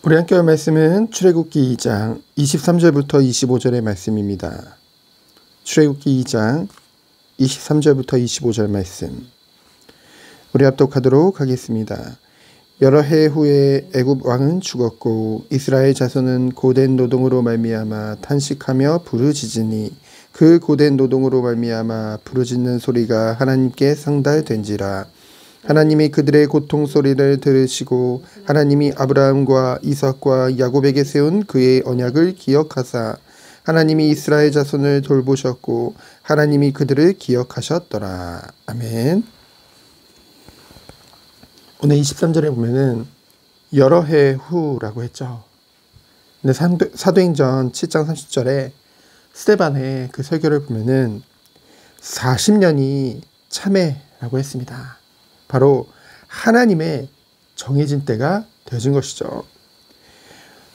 우리 함께 할 말씀은 출애굽기 2장 23절부터 25절의 말씀입니다. 출애굽기 2장 23절부터 25절 말씀 우리 합독하도록 하겠습니다. 여러 해 후에 애굽 왕은 죽었고 이스라엘 자손은 고된 노동으로 말미암아 탄식하며 부르짖으니 그 고된 노동으로 말미암아 부르짖는 소리가 하나님께 상달된지라. 하나님이 그들의 고통 소리를 들으시고 하나님이 아브라함과 이삭과 야곱에게 세운 그의 언약을 기억하사 하나님이 이스라엘 자손을 돌보셨고 하나님이 그들을 기억하셨더라. 아멘. 오늘 23절에 보면은 여러 해 후라고 했죠. 근데 사도행전 7장 30절에 스데반의 그 설교를 보면은 40년이 참회라고 했습니다. 바로 하나님의 정해진 때가 되어진 것이죠.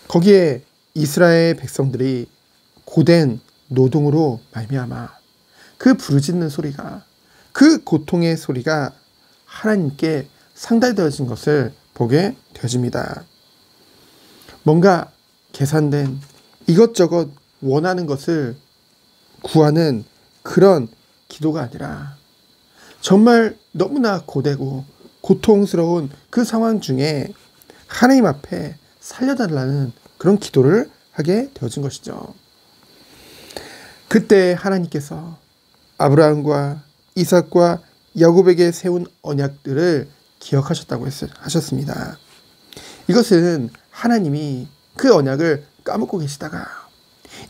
거기에 이스라엘 백성들이 고된 노동으로 말미암아 그 부르짖는 소리가, 그 고통의 소리가 하나님께 상달되어진 것을 보게 되어집니다. 뭔가 계산된 이것저것 원하는 것을 구하는 그런 기도가 아니라 정말 너무나 고되고 고통스러운 그 상황 중에 하나님 앞에 살려달라는 그런 기도를 하게 되어진 것이죠. 그때 하나님께서 아브라함과 이삭과 야곱에게 세운 언약들을 기억하셨다고 하셨습니다. 이것은 하나님이 그 언약을 까먹고 계시다가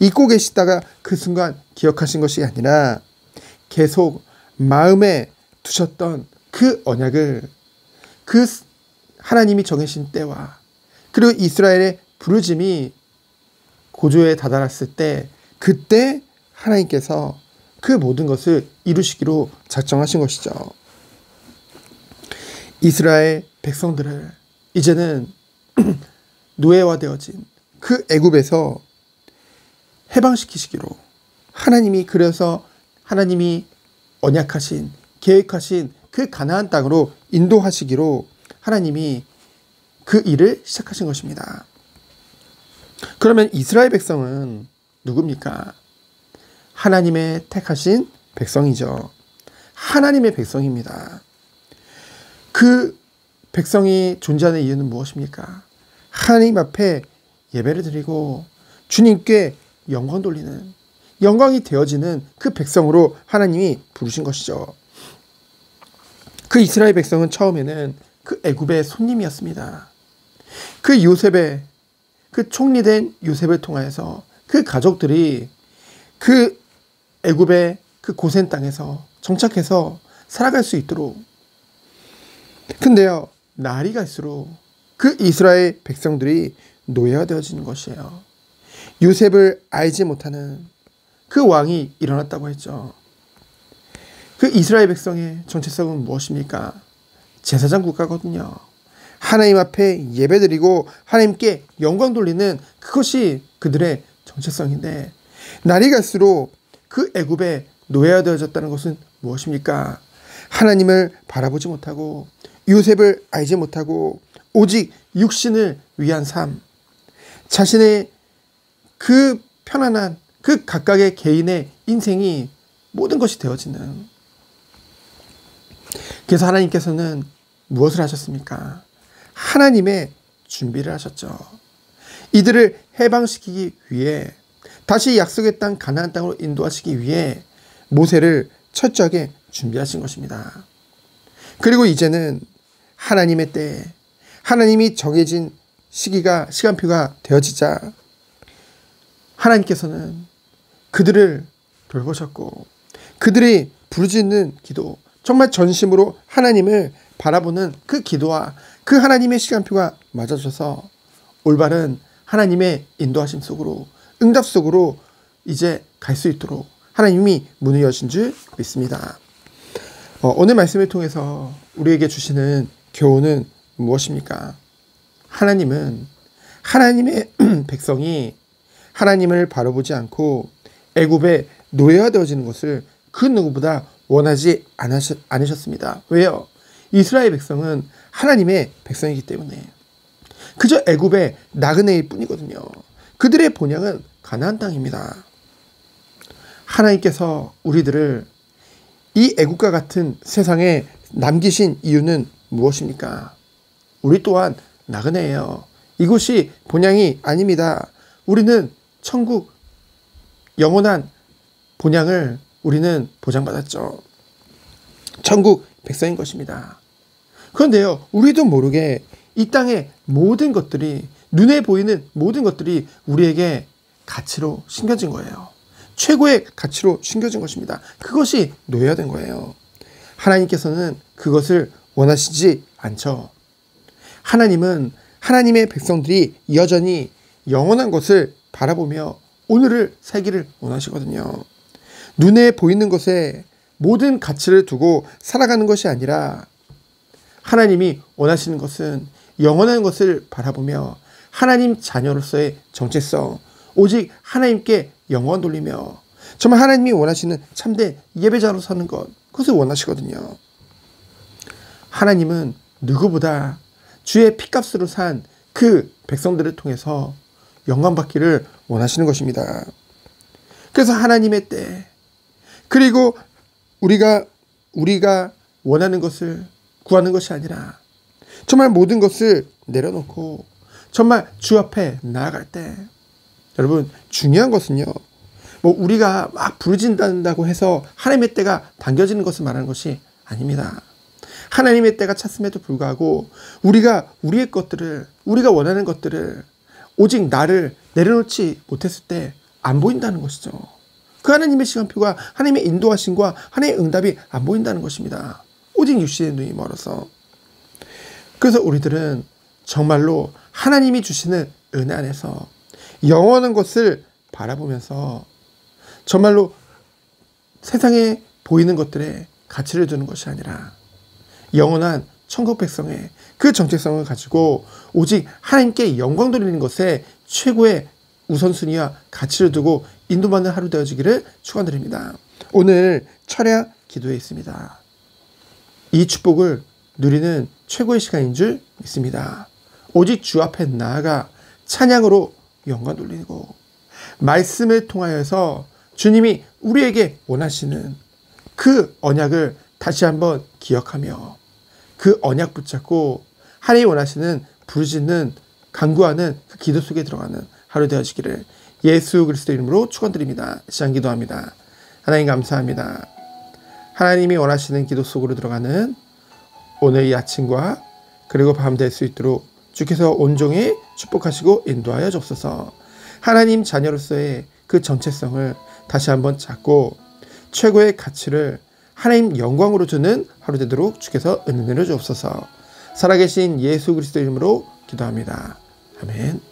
잊고 계시다가 그 순간 기억하신 것이 아니라 계속 마음에 두셨던 그 언약을 그 하나님이 정해신 때와 그리고 이스라엘의 부르짐이 고조에 다다랐을 때 그때 하나님께서 그 모든 것을 이루시기로 작정하신 것이죠. 이스라엘 백성들을 이제는 노예화되어진 그 애굽에서 해방시키시기로 하나님이 그래서 하나님이 언약하신 계획하신 그 가나안 땅으로 인도하시기로 하나님이 그 일을 시작하신 것입니다. 그러면 이스라엘 백성은 누굽니까? 하나님의 택하신 백성이죠. 하나님의 백성입니다. 그 백성이 존재하는 이유는 무엇입니까? 하나님 앞에 예배를 드리고 주님께 영광 돌리는, 영광이 되어지는 그 백성으로 하나님이 부르신 것이죠. 그 이스라엘 백성은 처음에는 그 애굽의 손님이었습니다. 그 요셉의 그 총리된 요셉을 통하여서 그 가족들이 그 애굽의 그 고센 땅에서 정착해서 살아갈 수 있도록. 근데요, 날이 갈수록 그 이스라엘 백성들이 노예가 되어지는 것이에요. 요셉을 알지 못하는 그 왕이 일어났다고 했죠. 그 이스라엘 백성의 정체성은 무엇입니까? 제사장 국가거든요. 하나님 앞에 예배드리고 하나님께 영광 돌리는 그것이 그들의 정체성인데 날이 갈수록 그 애굽에 노예가 되어졌다는 것은 무엇입니까? 하나님을 바라보지 못하고 요셉을 알지 못하고 오직 육신을 위한 삶, 자신의 그 편안한 그 각각의 개인의 인생이 모든 것이 되어지는. 그래서 하나님께서는 무엇을 하셨습니까? 하나님의 준비를 하셨죠. 이들을 해방시키기 위해 다시 약속의 땅 가나안 땅으로 인도하시기 위해 모세를 철저하게 준비하신 것입니다. 그리고 이제는 하나님의 때에 하나님이 정해진 시간표가 되어지자 하나님께서는 그들을 돌보셨고 그들이 부르짖는 기도, 정말 전심으로 하나님을 바라보는 그 기도와 그 하나님의 시간표가 맞아져서 올바른 하나님의 인도하심 속으로, 응답 속으로 이제 갈 수 있도록 하나님이 문을 여신 줄 믿습니다. 오늘 말씀을 통해서 우리에게 주시는 교훈은 무엇입니까? 하나님은 하나님의 백성이 하나님을 바라보지 않고 애굽의 노예가 되어지는 것을 그 누구보다 원하지 않으셨습니다. 왜요? 이스라엘 백성은 하나님의 백성이기 때문에 그저 애굽의 나그네일 뿐이거든요. 그들의 본향은 가나안 땅입니다. 하나님께서 우리들을 이 애국과 같은 세상에 남기신 이유는 무엇입니까? 우리 또한 나그네예요. 이곳이 본향이 아닙니다. 우리는 천국 영원한 본향을 우리는 보장받았죠. 천국 백성인 것입니다. 그런데요, 우리도 모르게 이 땅의 모든 것들이, 눈에 보이는 모든 것들이 우리에게 가치로 심겨진 거예요. 최고의 가치로 심겨진 것입니다. 그것이 노예화된 거예요. 하나님께서는 그것을 원하시지 않죠. 하나님은 하나님의 백성들이 여전히 영원한 것을 바라보며 오늘을 살기를 원하시거든요. 눈에 보이는 것에 모든 가치를 두고 살아가는 것이 아니라 하나님이 원하시는 것은 영원한 것을 바라보며 하나님 자녀로서의 정체성, 오직 하나님께 영광 돌리며 정말 하나님이 원하시는 참된 예배자로 사는 것, 그것을 원하시거든요. 하나님은 누구보다 주의 피값으로 산 그 백성들을 통해서 영광받기를 원하시는 것입니다. 그래서 하나님의 때, 그리고 우리가 원하는 것을 구하는 것이 아니라 정말 모든 것을 내려놓고 정말 주 앞에 나아갈 때, 여러분 중요한 것은요, 우리가 막 부르짖는다고 해서 하나님의 때가 당겨지는 것을 말하는 것이 아닙니다. 하나님의 때가 찼음에도 불구하고 우리가 우리의 것들을, 우리가 원하는 것들을, 오직 나를 내려놓지 못했을 때 안 보인다는 것이죠. 그 하나님의 시간표가, 하나님의 인도하심과 하나님의 응답이 안 보인다는 것입니다. 오직 육신의 눈이 멀어서. 그래서 우리들은 정말로 하나님이 주시는 은혜 안에서 영원한 것을 바라보면서 정말로 세상에 보이는 것들에 가치를 두는 것이 아니라 영원한 천국 백성의 그 정체성을 가지고 오직 하나님께 영광 돌리는 것에 최고의 우선순위와 가치를 두고 인도받는 하루 되어지기를 축원드립니다. 오늘 철야 기도에 있습니다. 이 축복을 누리는 최고의 시간인 줄 믿습니다. 오직 주 앞에 나아가 찬양으로 영광 돌리고 말씀을 통하여서 주님이 우리에게 원하시는 그 언약을 다시 한번 기억하며 그 언약 붙잡고 하나님이 원하시는 부르짖는 간구하는 그 기도 속에 들어가는 하루 되어지기를 예수 그리스도 이름으로 축원드립니다. 시간 기도합니다. 하나님 감사합니다. 하나님이 원하시는 기도 속으로 들어가는 오늘 이 아침과 그리고 밤 될 수 있도록 주께서 온종일 축복하시고 인도하여 주옵소서. 하나님 자녀로서의 그 정체성을 다시 한번 찾고 최고의 가치를 하나님 영광으로 주는 하루 되도록 주께서 은혜 내려 주옵소서. 살아계신 예수 그리스도 이름으로 기도합니다. 아멘.